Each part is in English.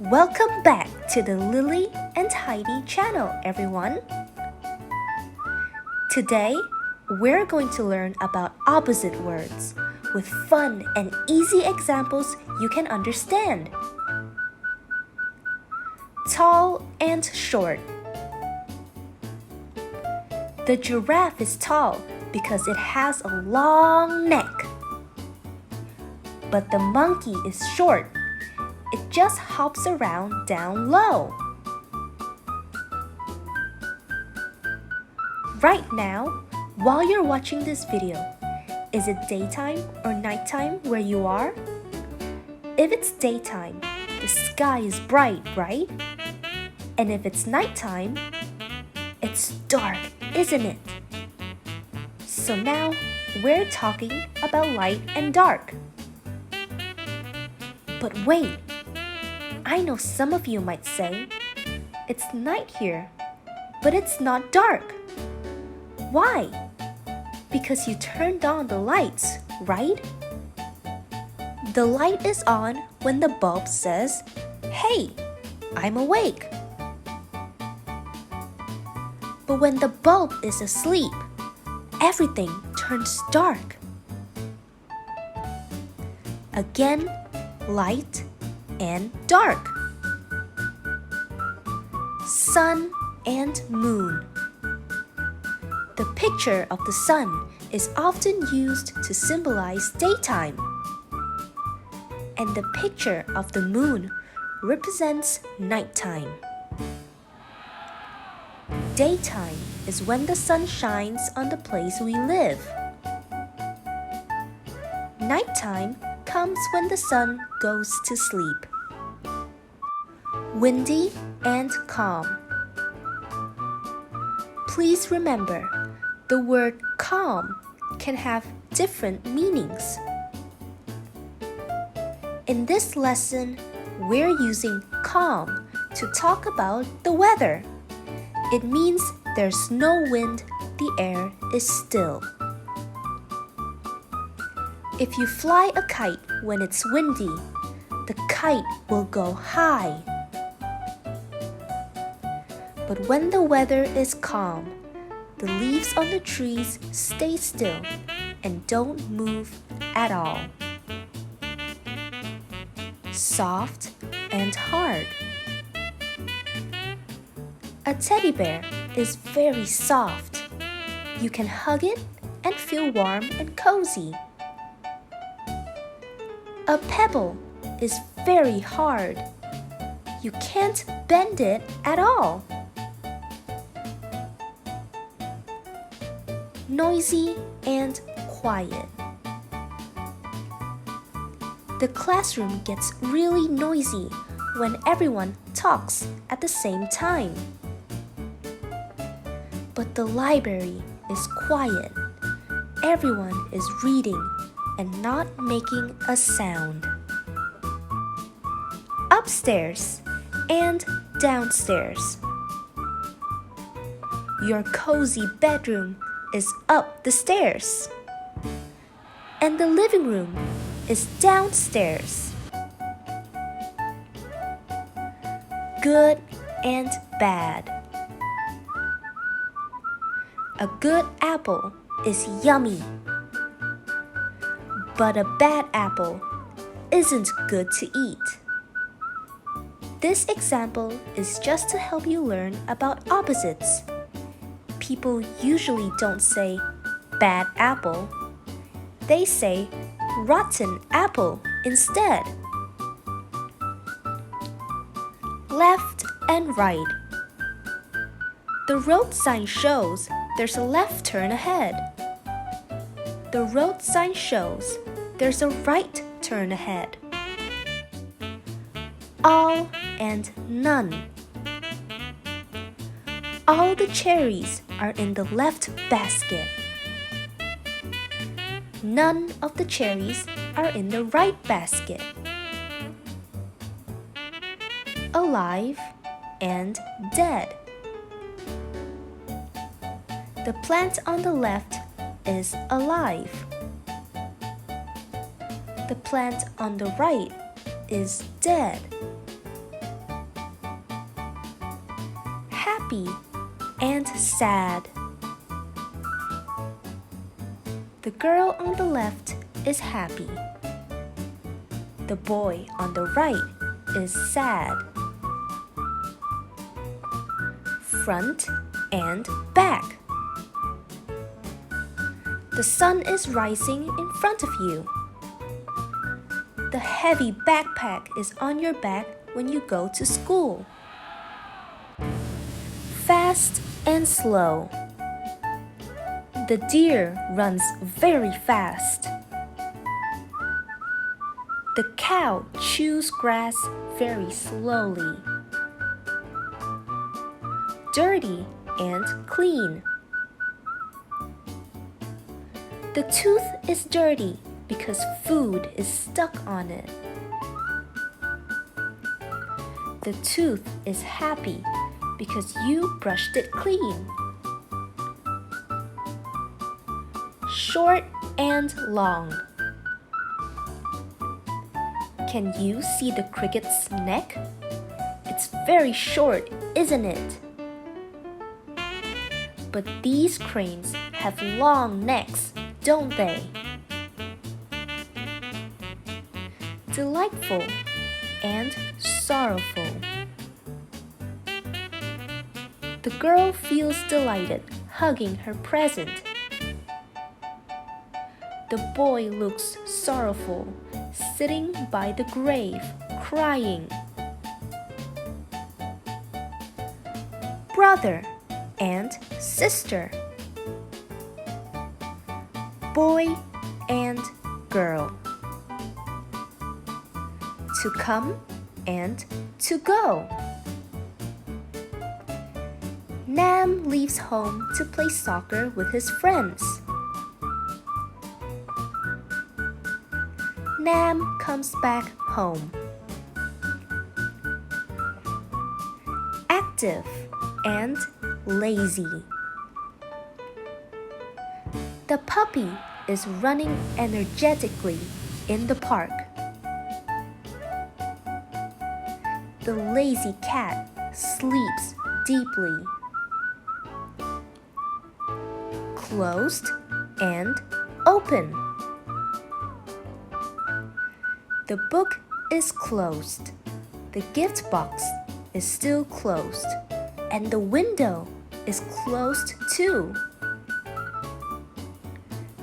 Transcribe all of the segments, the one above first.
Welcome back to the Lily and Heidi channel, everyone. Today, we're going to learn about opposite words with fun and easy examples you can understand. Tall and short. The giraffe is tall because it has a long neck. But the monkey is short. It just hops around down low. Right now, while you're watching this video, is it daytime or nighttime where you are? If it's daytime, the sky is bright, right? And if it's nighttime, it's dark, isn't it? So now, we're talking about light and dark. But wait, I know some of you might say, it's night here, but it's not dark. Why? Because you turned on the lights, right? The light is on when the bulb says, "Hey, I'm awake." But when the bulb is asleep, everything turns dark. Again, light and dark. Sun and moon. The picture of the sun is often used to symbolize daytime. And the picture of the moon represents nighttime. Daytime is when the sun shines on the place we live. Nighttime comes when the sun goes to sleep. Windy and calm. Please remember, the word calm can have different meanings. In this lesson, we're using calm to talk about the weather. It means there's no wind, the air is still. If you fly a kite when it's windy, the kite will go high. But when the weather is calm, the leaves on the trees stay still and don't move at all. Soft and hard. A teddy bear is very soft. You can hug it and feel warm and cozy. A pebble is very hard. You can't bend it at all. Noisy and quiet. The classroom gets really noisy when everyone talks at the same time. But the library is quiet. Everyone is reading and not making a sound. Upstairs and downstairs. Your cozy bedroom is up the stairs. And the living room is downstairs. Good and bad. A good apple is yummy. But a bad apple isn't good to eat. This example is just to help you learn about opposites. People usually don't say bad apple. They say rotten apple instead. Left and right. The road sign shows there's a left turn ahead. The road sign shows there's a right turn ahead. All and none. All the cherries are in the left basket. None of the cherries are in the right basket. Alive and dead. The plant on the left is alive. The plant on the right is dead. happy and sad. The girl on the left is happy. The boy on the right is sad. Front and back. The sun is rising in front of you. The heavy backpack is on your back when you go to school. Fast and slow. The deer runs very fast. The cow chews grass very slowly. Dirty and clean. The tooth is dirty because food is stuck on it. The tooth is happy because you brushed it clean. Short and long. Can you see the cricket's neck? It's very short, isn't it? But these cranes have long necks, don't they? Delightful and sorrowful. The girl feels delighted, hugging her present. The boy looks sorrowful, sitting by the grave, crying. Brother and sister. Boy and girl. To come and to go. Nam leaves home to play soccer with his friends. Nam comes back home. Active and lazy. The puppy is running energetically in the park. The lazy cat sleeps deeply. Closed and open. The book is closed. The gift box is still closed. And the window is closed too.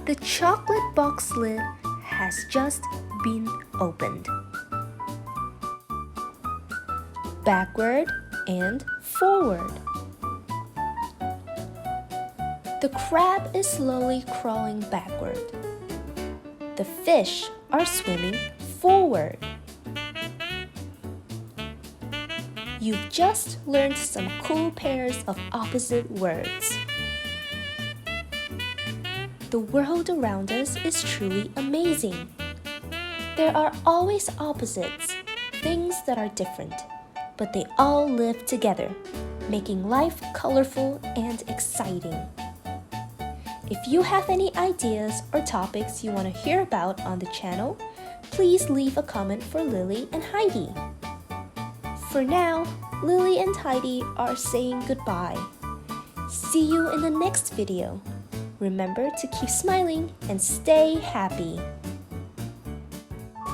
The chocolate box lid has just been opened. Backward and forward. The crab is slowly crawling backward. The fish are swimming forward. You've just learned some cool pairs of opposite words. The world around us is truly amazing. There are always opposites, things that are different, but they all live together, making life colorful and exciting. If you have any ideas or topics you want to hear about on the channel, please leave a comment for Lily and Heidi. For now, Lily and Heidi are saying goodbye. See you in the next video. Remember to keep smiling and stay happy.